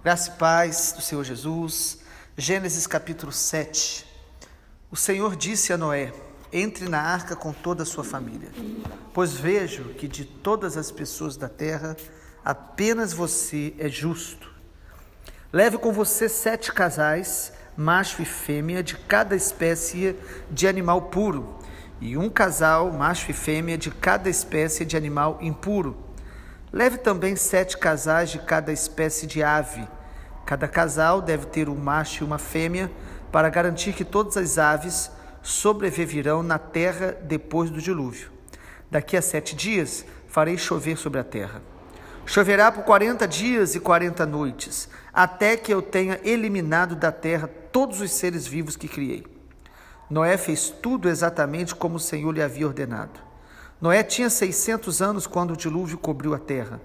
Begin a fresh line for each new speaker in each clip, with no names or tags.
Graça e paz do Senhor Jesus. Gênesis capítulo 7. O Senhor disse a Noé: entre na arca com toda a sua família, pois vejo que de todas as pessoas da terra, apenas você é justo. Leve com você 7 casais, macho e fêmea, de cada espécie de animal puro, e um casal, macho e fêmea, de cada espécie de animal impuro. Leve também 7 casais de cada espécie de ave. Cada casal deve ter um macho e uma fêmea, para garantir que todas as aves sobreviverão na terra depois do dilúvio. Daqui a 7 dias farei chover sobre a terra. Choverá por 40 dias e 40 noites, até que eu tenha eliminado da terra todos os seres vivos que criei. Noé fez tudo exatamente como o Senhor lhe havia ordenado. Noé tinha 600 anos quando o dilúvio cobriu a terra.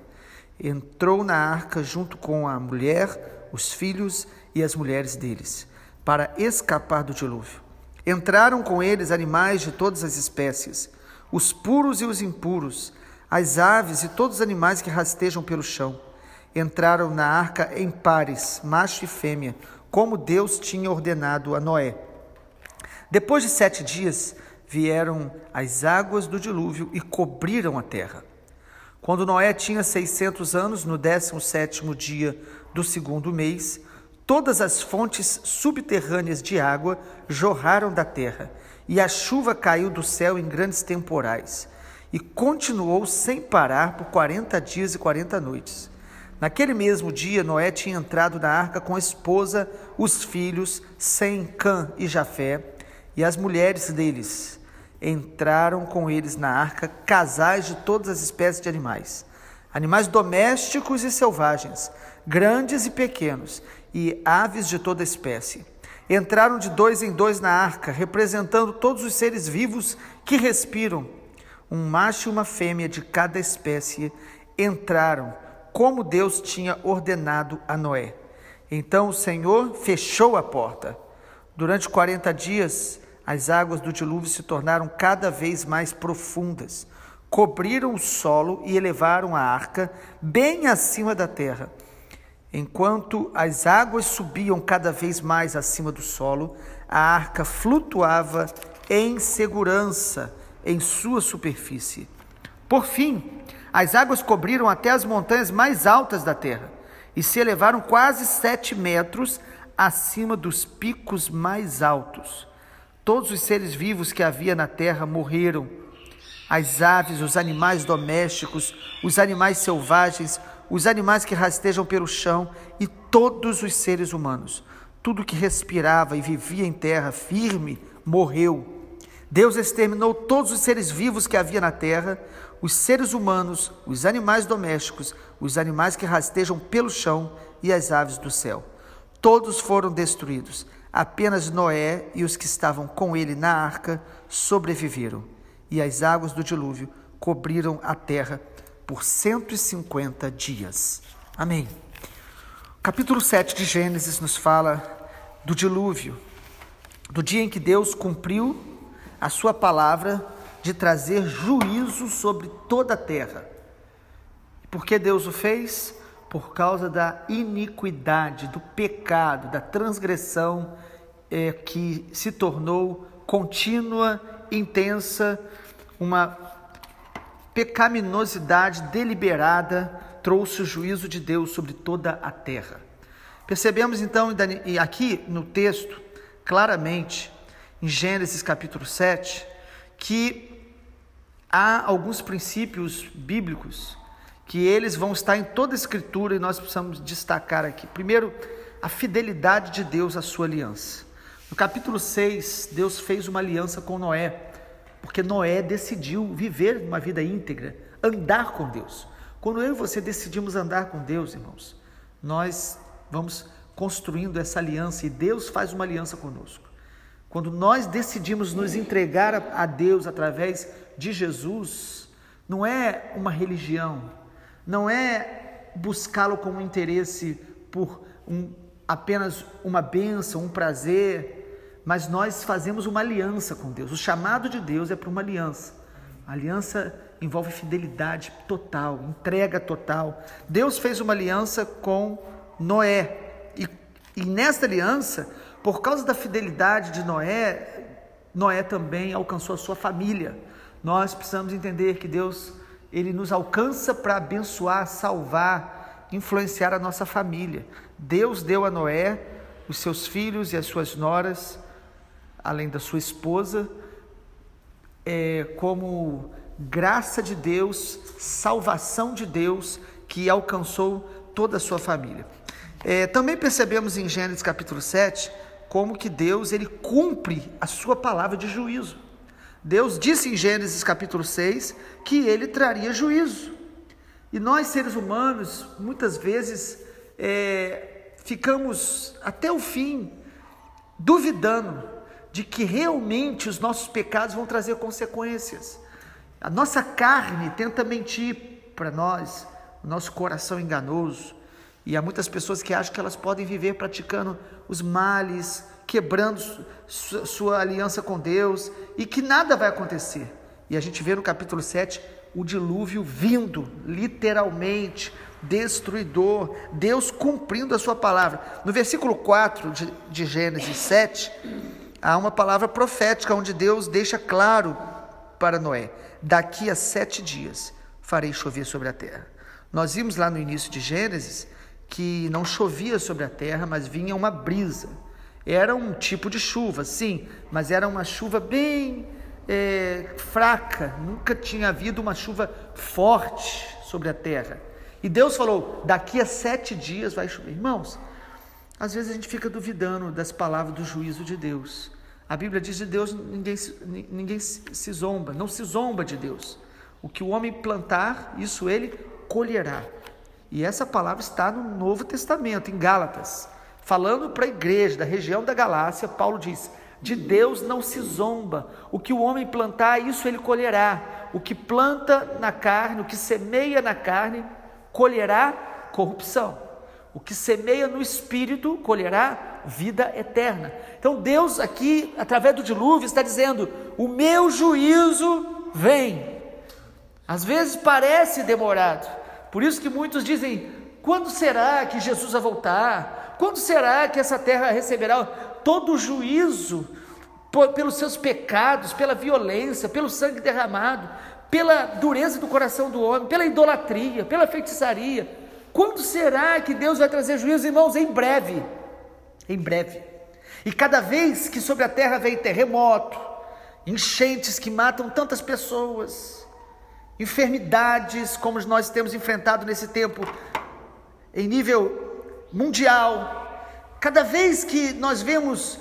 Entrou na arca junto com a mulher, os filhos e as mulheres deles, para escapar do dilúvio. Entraram com eles animais de todas as espécies, os puros e os impuros, as aves e todos os animais que rastejam pelo chão. Entraram na arca em pares, macho e fêmea, como Deus tinha ordenado a Noé. Depois de 7 dias, vieram as águas do dilúvio e cobriram a terra. Quando Noé tinha 600 anos, no 17º dia do 2º mês, todas as fontes subterrâneas de água jorraram da terra, e a chuva caiu do céu em grandes temporais, e continuou sem parar por 40 dias e 40 noites. Naquele mesmo dia, Noé tinha entrado na arca com a esposa, os filhos, Sem, Cã e Jafé, e as mulheres deles. Entraram com eles na arca casais de todas as espécies de animais, animais domésticos e selvagens, grandes e pequenos, e aves de toda espécie. Entraram de 2 em 2 na arca, representando todos os seres vivos que respiram. Um macho e uma fêmea de cada espécie entraram, como Deus tinha ordenado a Noé. Então o Senhor fechou a porta. Durante 40 dias, as águas do dilúvio se tornaram cada vez mais profundas, cobriram o solo e elevaram a arca bem acima da terra. Enquanto as águas subiam cada vez mais acima do solo, a arca flutuava em segurança em sua superfície. Por fim, as águas cobriram até as montanhas mais altas da terra e se elevaram quase 7 metros acima dos picos mais altos. Todos os seres vivos que havia na terra morreram. As aves, os animais domésticos, os animais selvagens, os animais que rastejam pelo chão e todos os seres humanos. Tudo que respirava e vivia em terra firme morreu. Deus exterminou todos os seres vivos que havia na terra, os seres humanos, os animais domésticos, os animais que rastejam pelo chão e as aves do céu. Todos foram destruídos. Apenas Noé e os que estavam com ele na arca sobreviveram. E as águas do dilúvio cobriram a terra por 150 dias. Amém. O capítulo 7 de Gênesis nos fala do dilúvio, do dia em que Deus cumpriu a sua palavra de trazer juízo sobre toda a terra. Por que Deus o fez? Por causa da iniquidade, do pecado, da transgressão que se tornou contínua, intensa, uma pecaminosidade deliberada trouxe o juízo de Deus sobre toda a terra. Percebemos então aqui no texto, claramente, em Gênesis capítulo 7, que há alguns princípios bíblicos que eles vão estar em toda a Escritura e nós precisamos destacar aqui. Primeiro, a fidelidade de Deus à sua aliança. No capítulo 6, Deus fez uma aliança com Noé, porque Noé decidiu viver uma vida íntegra, andar com Deus. Quando eu e você decidimos andar com Deus, irmãos, nós vamos construindo essa aliança e Deus faz uma aliança conosco. Quando nós decidimos nos entregar a Deus através de Jesus, não é uma religião, não é buscá-lo com um interesse por apenas uma bênção, um prazer, mas nós fazemos uma aliança com Deus. O chamado de Deus é para uma aliança. A aliança envolve fidelidade total, entrega total. Deus fez uma aliança com Noé. E nesta aliança, por causa da fidelidade de Noé, Noé também alcançou a sua família. Nós precisamos entender que Deus, Ele nos alcança para abençoar, salvar, influenciar a nossa família. Deus deu a Noé os seus filhos e as suas noras, além da sua esposa, como graça de Deus, salvação de Deus, que alcançou toda a sua família. Também percebemos em Gênesis capítulo 7, como que Deus, Ele cumpre a sua palavra de juízo. Deus disse em Gênesis capítulo 6, que Ele traria juízo. E nós, seres humanos, muitas vezes, ficamos até o fim, duvidando de que realmente os nossos pecados vão trazer consequências. A nossa carne tenta mentir para nós, o nosso coração enganoso, e há muitas pessoas que acham que elas podem viver praticando os males, quebrando sua aliança com Deus, e que nada vai acontecer. E a gente vê no capítulo 7, o dilúvio vindo, literalmente, destruidor, Deus cumprindo a sua palavra. No versículo 4 de Gênesis 7, há uma palavra profética, onde Deus deixa claro para Noé: daqui a 7 dias farei chover sobre a terra. Nós vimos lá no início de Gênesis que não chovia sobre a terra, mas vinha uma brisa. Era um tipo de chuva, sim, mas era uma chuva bem fraca. Nunca tinha havido uma chuva forte sobre a terra. E Deus falou: daqui a 7 dias vai chover. Irmãos, às vezes a gente fica duvidando das palavras do juízo de Deus. A Bíblia diz de Deus, ninguém se zomba, não se zomba de Deus. O que o homem plantar, isso ele colherá. E essa palavra está no Novo Testamento, em Gálatas, falando para a igreja da região da Galácia. Paulo diz: de Deus não se zomba, o que o homem plantar, isso ele colherá. O que planta na carne, o que semeia na carne, colherá corrupção. O que semeia no Espírito, colherá vida eterna. Então Deus aqui, através do dilúvio, está dizendo: o meu juízo vem. Às vezes parece demorado, por isso que muitos dizem: quando será que Jesus vai voltar? Quando será que essa terra receberá todo o juízo pelos seus pecados, pela violência, pelo sangue derramado, pela dureza do coração do homem, pela idolatria, pela feitiçaria? Quando será que Deus vai trazer juízo? Irmãos, em breve, em breve. E cada vez que sobre a terra vem terremoto, enchentes que matam tantas pessoas, enfermidades como nós temos enfrentado nesse tempo em nível mundial, cada vez que nós vemos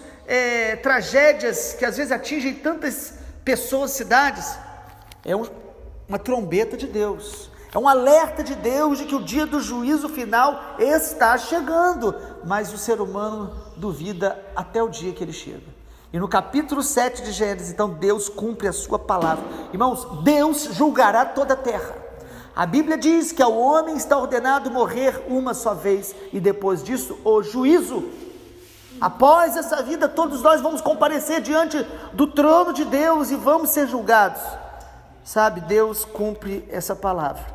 tragédias que às vezes atingem tantas pessoas, cidades, é uma trombeta de Deus, é um alerta de Deus de que o dia do juízo final está chegando, mas o ser humano duvida até o dia que ele chega. E no capítulo 7 de Gênesis, então, Deus cumpre a sua palavra. Irmãos, Deus julgará toda a terra. A Bíblia diz que ao homem está ordenado morrer uma só vez, e depois disso, o juízo. Após essa vida, todos nós vamos comparecer diante do trono de Deus e vamos ser julgados. Sabe, Deus cumpre essa palavra.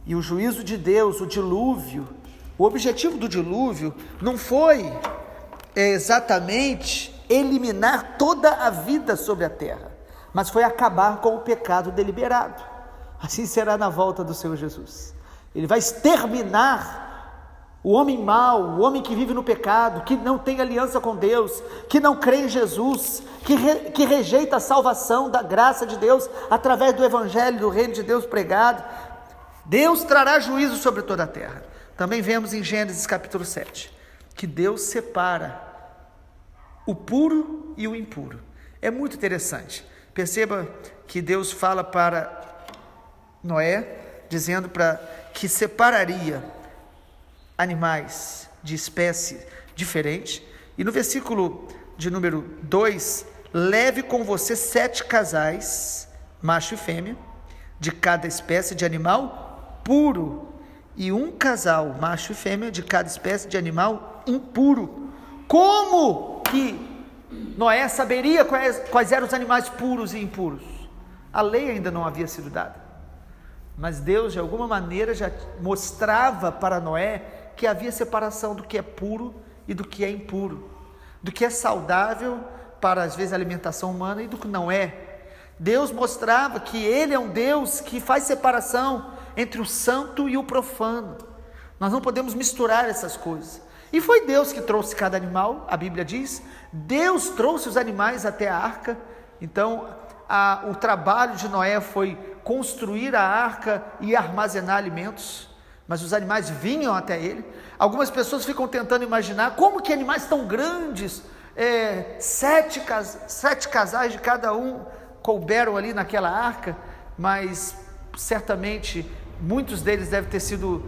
E o juízo de Deus, o dilúvio, o objetivo do dilúvio não foi exatamente eliminar toda a vida sobre a terra, mas foi acabar com o pecado deliberado. Assim será na volta do Senhor Jesus. Ele vai exterminar o homem mau, o homem que vive no pecado, que não tem aliança com Deus, que não crê em Jesus, que rejeita a salvação da graça de Deus através do evangelho do reino de Deus pregado. Deus trará juízo sobre toda a terra. Também vemos em Gênesis capítulo 7 que Deus separa o puro e o impuro. É muito interessante. Perceba que Deus fala para Noé, dizendo que separaria animais de espécie diferente. E no versículo de número 2, leve com você 7 casais, macho e fêmea, de cada espécie de animal puro, e um casal, macho e fêmea, de cada espécie de animal impuro. Como que Noé saberia quais eram os animais puros e impuros? A lei ainda não havia sido dada, mas Deus de alguma maneira já mostrava para Noé que havia separação do que é puro e do que é impuro, do que é saudável para, às vezes, a alimentação humana e do que não é. Deus mostrava que Ele é um Deus que faz separação entre o santo e o profano. Nós não podemos misturar essas coisas. E foi Deus que trouxe cada animal, a Bíblia diz. Deus trouxe os animais até a arca. Então, o trabalho de Noé foi construir a arca e armazenar alimentos, mas os animais vinham até ele. Algumas pessoas ficam tentando imaginar como que animais tão grandes, 7 casais de cada um couberam ali naquela arca, mas certamente muitos deles devem ter sido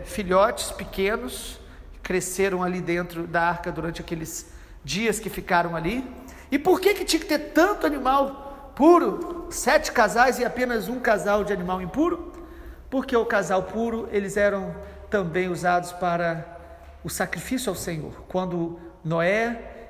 filhotes pequenos, cresceram ali dentro da arca durante aqueles dias que ficaram ali. E por que tinha que ter tanto animal puro, 7 casais e apenas um casal de animal impuro? Porque o casal puro, eles eram também usados para o sacrifício ao Senhor. Quando Noé,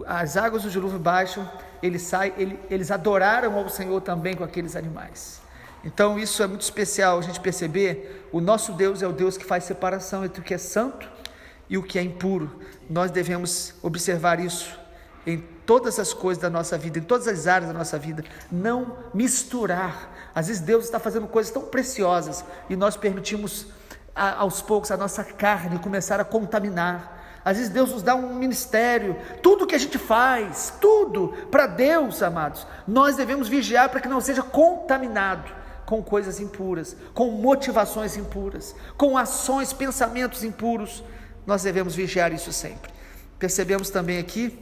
as águas do dilúvio baixam, eles adoraram ao Senhor também com aqueles animais. Então isso é muito especial a gente perceber. O nosso Deus é o Deus que faz separação entre o que é santo e o que é impuro. Nós devemos observar isso em todas as coisas da nossa vida, em todas as áreas da nossa vida, não misturar. Às vezes Deus está fazendo coisas tão preciosas e nós permitimos aos poucos a nossa carne começar a contaminar. Às vezes Deus nos dá um ministério, tudo que a gente faz, tudo para Deus, amados, nós devemos vigiar para que não seja contaminado com coisas impuras, com motivações impuras, com ações, pensamentos impuros. Nós devemos vigiar isso sempre. Percebemos também aqui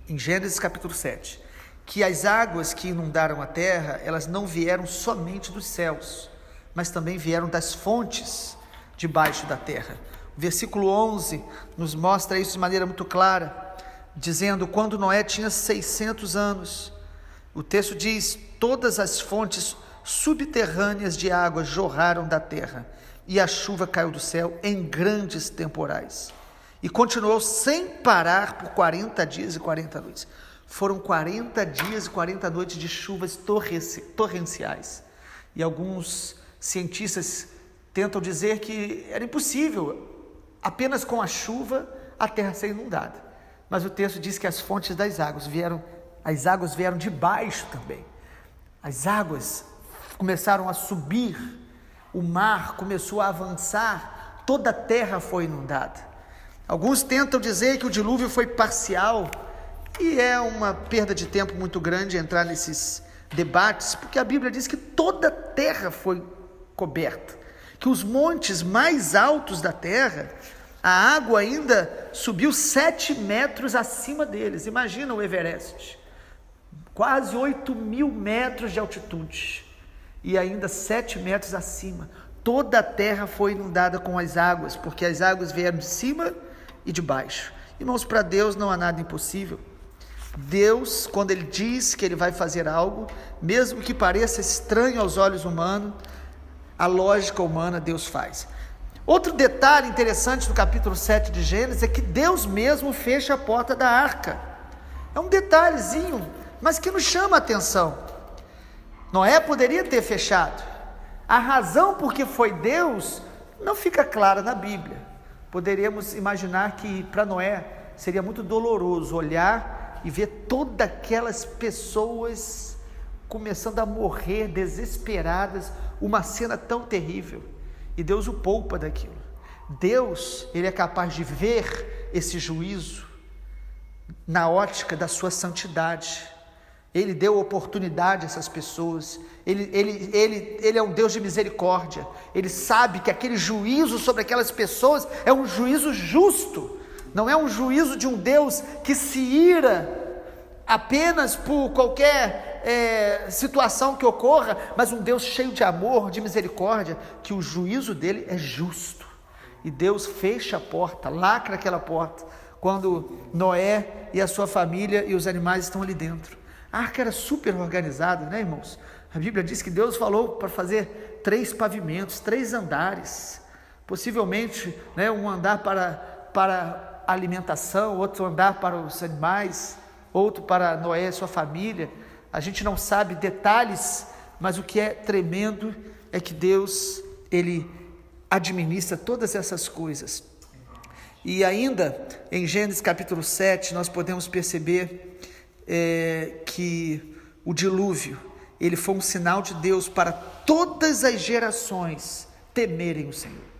em Gênesis capítulo 7, que as águas que inundaram a terra, elas não vieram somente dos céus, mas também vieram das fontes debaixo da terra. O versículo 11 nos mostra isso de maneira muito clara, dizendo: quando Noé tinha 600 anos, o texto diz: todas as fontes subterrâneas de água jorraram da terra, e a chuva caiu do céu em grandes temporais. E continuou sem parar por 40 dias e 40 noites. Foram 40 dias e 40 noites de chuvas torrenciais. E alguns cientistas tentam dizer que era impossível, apenas com a chuva, a terra ser inundada. Mas o texto diz que as fontes das águas vieram de baixo também. As águas começaram a subir, o mar começou a avançar, toda a terra foi inundada. Alguns tentam dizer que o dilúvio foi parcial, e é uma perda de tempo muito grande entrar nesses debates, porque a Bíblia diz que toda a terra foi coberta, que os montes mais altos da terra, a água ainda subiu 7 metros acima deles. Imagina o Everest, quase 8.000 metros de altitude, e ainda 7 metros acima. Toda a terra foi inundada com as águas, porque as águas vieram de cima e de baixo. Irmãos, para Deus não há nada impossível. Deus, quando Ele diz que Ele vai fazer algo, mesmo que pareça estranho aos olhos humanos, a lógica humana, Deus faz. Outro detalhe interessante no capítulo 7 de Gênesis é que Deus mesmo fecha a porta da arca. É um detalhezinho, mas que nos chama a atenção. Noé poderia ter fechado. A razão por que foi Deus não fica clara na Bíblia. Poderíamos imaginar que para Noé seria muito doloroso olhar e ver todas aquelas pessoas começando a morrer desesperadas, uma cena tão terrível, e Deus o poupa daquilo. Deus, Ele é capaz de ver esse juízo na ótica da sua santidade. Ele deu oportunidade a essas pessoas. Ele é um Deus de misericórdia. Ele sabe que aquele juízo sobre aquelas pessoas é um juízo justo. Não é um juízo de um Deus que se ira apenas por qualquer situação que ocorra, mas um Deus cheio de amor, de misericórdia, que o juízo dele é justo. E Deus fecha a porta, lacra aquela porta, quando Noé e a sua família e os animais estão ali dentro. A arca era super organizada, né, irmãos? A Bíblia diz que Deus falou para fazer 3 pavimentos, 3 andares, possivelmente, né, um andar para alimentação, outro andar para os animais, outro para Noé e sua família. A gente não sabe detalhes, mas o que é tremendo é que Deus, Ele administra todas essas coisas. E ainda em Gênesis capítulo 7 nós podemos perceber que o dilúvio, ele foi um sinal de Deus para todas as gerações temerem o Senhor.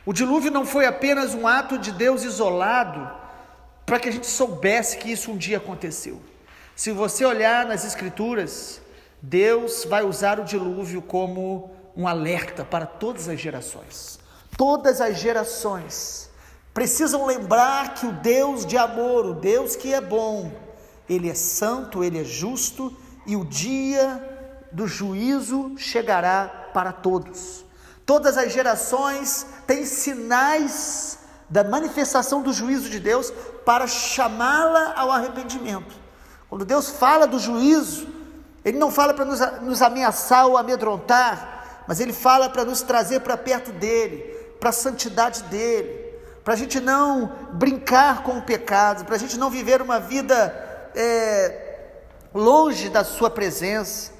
O dilúvio não foi apenas um ato de Deus isolado para que a gente soubesse que isso um dia aconteceu. Se você olhar nas Escrituras, Deus vai usar o dilúvio como um alerta para todas as gerações. Todas as gerações precisam lembrar que o Deus de amor, o Deus que é bom, Ele é santo, Ele é justo, e o dia do juízo chegará para todos. Todas as gerações têm sinais da manifestação do juízo de Deus para chamá-la ao arrependimento. Quando Deus fala do juízo, Ele não fala para nos ameaçar ou amedrontar, mas Ele fala para nos trazer para perto dEle, para a santidade dEle, para a gente não brincar com o pecado, para a gente não viver uma vida longe da sua presença.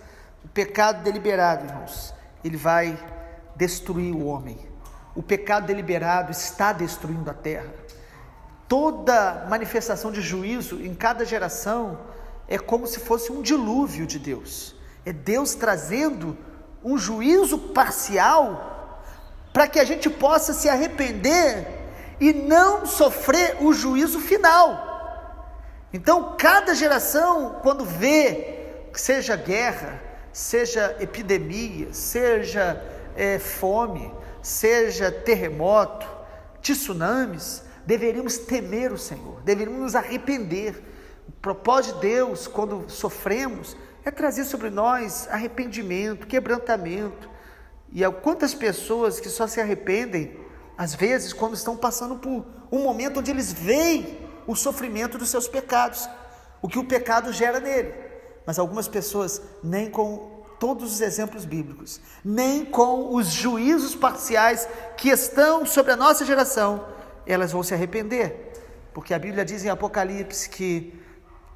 O pecado deliberado, irmãos, ele vai destruir o homem. O pecado deliberado está destruindo a terra. Toda manifestação de juízo em cada geração é como se fosse um dilúvio de Deus. É Deus trazendo um juízo parcial para que a gente possa se arrepender e não sofrer o juízo final. Então, cada geração, quando vê, seja guerra, seja epidemia, seja fome, seja terremoto, tsunamis, deveríamos temer o Senhor, deveríamos nos arrepender. O propósito de Deus, quando sofremos, é trazer sobre nós arrependimento, quebrantamento. E há quantas pessoas que só se arrependem, às vezes, quando estão passando por um momento onde eles veem o sofrimento dos seus pecados, o que o pecado gera nele. Mas algumas pessoas, nem com todos os exemplos bíblicos, nem com os juízos parciais que estão sobre a nossa geração, elas vão se arrepender, porque a Bíblia diz em Apocalipse que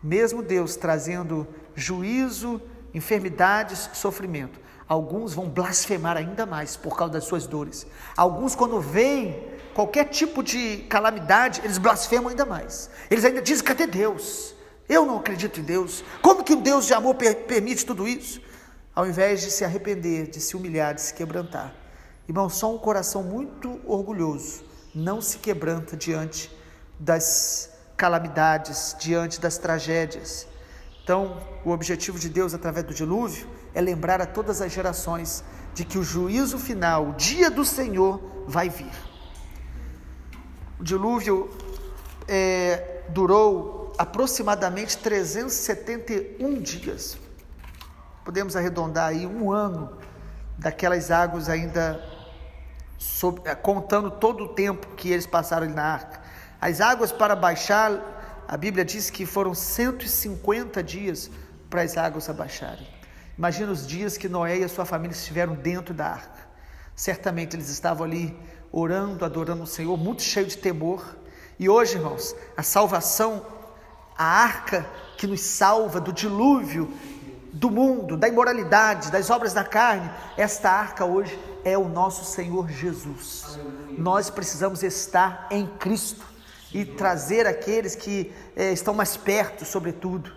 mesmo Deus trazendo juízo, enfermidades, sofrimento, alguns vão blasfemar ainda mais por causa das suas dores. Alguns, quando veem qualquer tipo de calamidade, eles blasfemam ainda mais. Eles ainda dizem: cadê Deus? Eu não acredito em Deus. Como que um Deus de amor permite tudo isso? Ao invés de se arrepender, de se humilhar, de se quebrantar. Irmão, só um coração muito orgulhoso não se quebranta diante das calamidades, diante das tragédias. Então, o objetivo de Deus através do dilúvio é lembrar a todas as gerações de que o juízo final, o dia do Senhor, vai vir. O dilúvio durou aproximadamente 371 dias. Podemos arredondar aí 1 ano daquelas águas ainda, contando todo o tempo que eles passaram ali na arca. As águas para baixar, a Bíblia diz que foram 150 dias para as águas abaixarem. Imagina os dias que Noé e a sua família estiveram dentro da arca. Certamente eles estavam ali orando, adorando o Senhor, muito cheio de temor. E hoje, irmãos, a salvação, a arca que nos salva do dilúvio, do mundo, da imoralidade, das obras da carne, esta arca hoje é o nosso Senhor Jesus. Aleluia. Nós precisamos estar em Cristo e trazer aqueles que estão mais perto, sobretudo.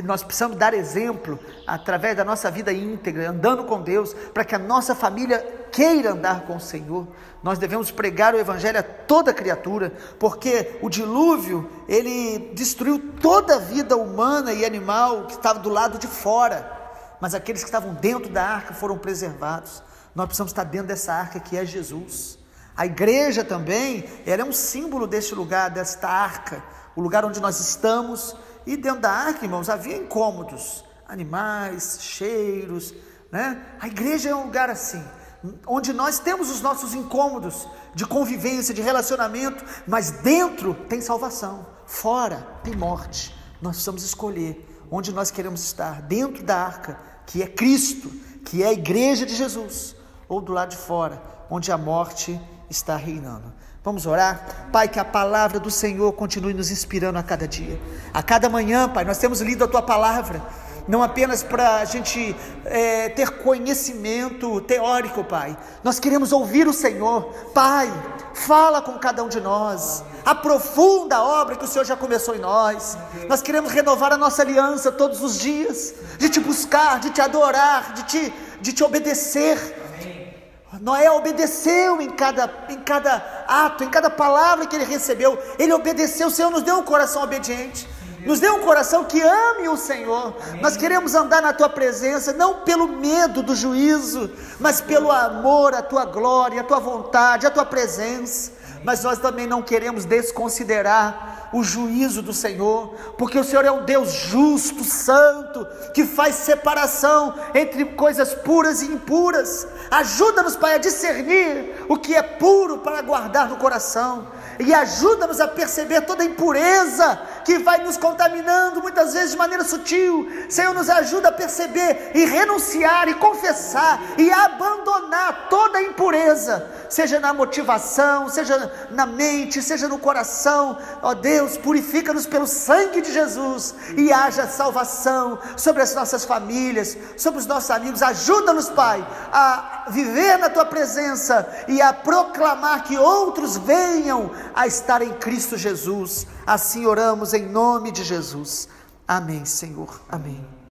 Nós precisamos dar exemplo através da nossa vida íntegra, andando com Deus, para que a nossa família queira andar com o Senhor. Nós devemos pregar o Evangelho a toda criatura, porque o dilúvio, ele destruiu toda a vida humana e animal que estava do lado de fora, mas aqueles que estavam dentro da arca foram preservados. Nós precisamos estar dentro dessa arca que é Jesus. A igreja também, ela é um símbolo deste lugar, desta arca, o lugar onde nós estamos. E dentro da arca, irmãos, havia incômodos, animais, cheiros, né? A igreja é um lugar assim, onde nós temos os nossos incômodos de convivência, de relacionamento, mas dentro tem salvação, fora tem morte. Nós precisamos escolher onde nós queremos estar, dentro da arca, que é Cristo, que é a igreja de Jesus, ou do lado de fora, onde a morte está reinando. Vamos orar? Pai, que a palavra do Senhor continue nos inspirando a cada dia, a cada manhã, Pai, nós temos lido a Tua palavra, não apenas para a gente ter conhecimento teórico, Pai. Nós queremos ouvir o Senhor. Pai, fala com cada um de nós, aprofunda a obra que o Senhor já começou em nós. Nós queremos renovar a nossa aliança todos os dias, de Te buscar, de Te adorar, de Te obedecer. Noé obedeceu em cada ato, em cada palavra que ele recebeu. Ele obedeceu. O Senhor nos deu um coração obediente, nos dê um coração que ame o Senhor. Nós queremos andar na Tua presença, não pelo medo do juízo, mas pelo amor à Tua glória, à Tua vontade, à Tua presença. Mas nós também não queremos desconsiderar o juízo do Senhor, porque o Senhor é um Deus justo, santo, que faz separação entre coisas puras e impuras. Ajuda-nos, Pai, a discernir o que é puro para guardar no coração, e ajuda-nos a perceber toda a impureza que vai nos contaminando, muitas vezes de maneira sutil. Senhor, nos ajuda a perceber e renunciar e confessar e abandonar toda a impureza, seja na motivação, seja na mente, seja no coração. Ó Deus, purifica-nos pelo sangue de Jesus, e haja salvação sobre as nossas famílias, sobre os nossos amigos. Ajuda-nos, Pai, a viver na Tua presença e a proclamar que outros venham a estar em Cristo Jesus. Assim oramos em nome de Jesus. Amém, Senhor. Amém.